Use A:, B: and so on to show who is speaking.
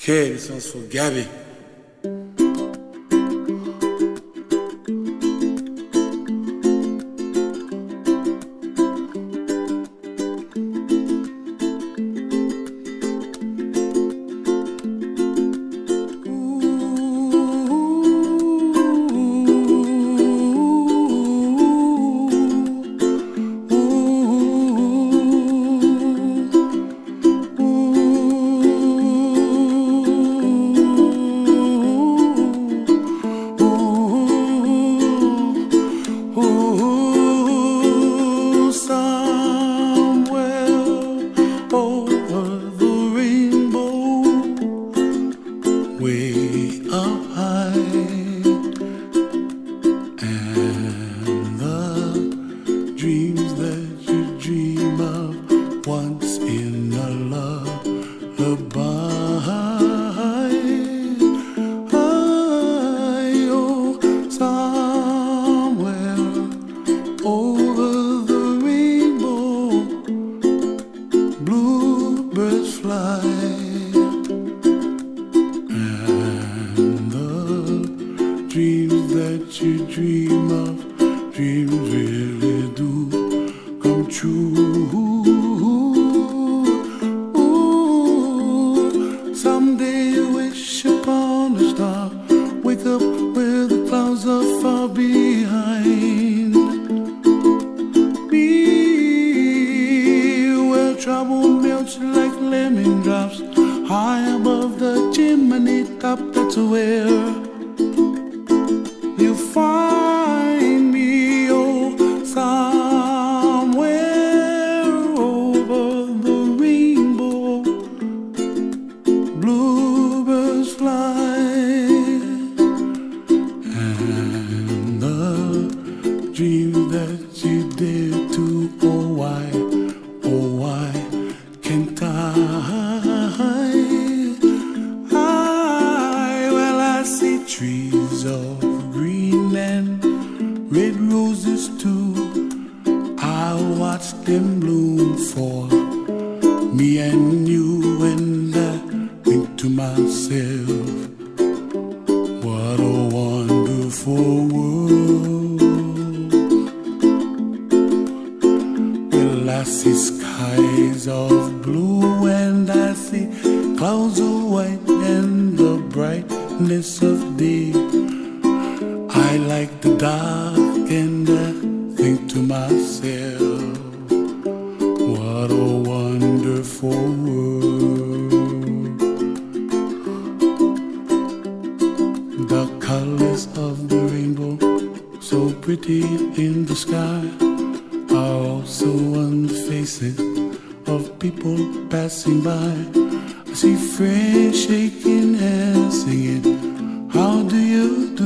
A: Okay, this one's for Gabby. Way up high, and the dreams that you dream of once in a lullaby. Oh, somewhere over the rainbow, bluebirds fly. Dreams that you dream of, dreams really do come true. Ooh, someday you wish upon a star, wake up where the clouds are far behind me, where trouble melts like lemon drops, high above the chimney top. That's where you find me, oh, somewhere over the rainbow, bluebirds fly, and the dreams that you dare to, oh why can't well, I see trees of green and red roses too. I watch them bloom for me and you, and I think to myself, what a wonderful world. Well, I see skies of blue and I see clouds of white and the brightness of day. I like the dark and I think to myself, what a wonderful world. The colors of the rainbow, so pretty in the sky, are also on the faces of people passing by. I see friends shaking hands singing, how do you do?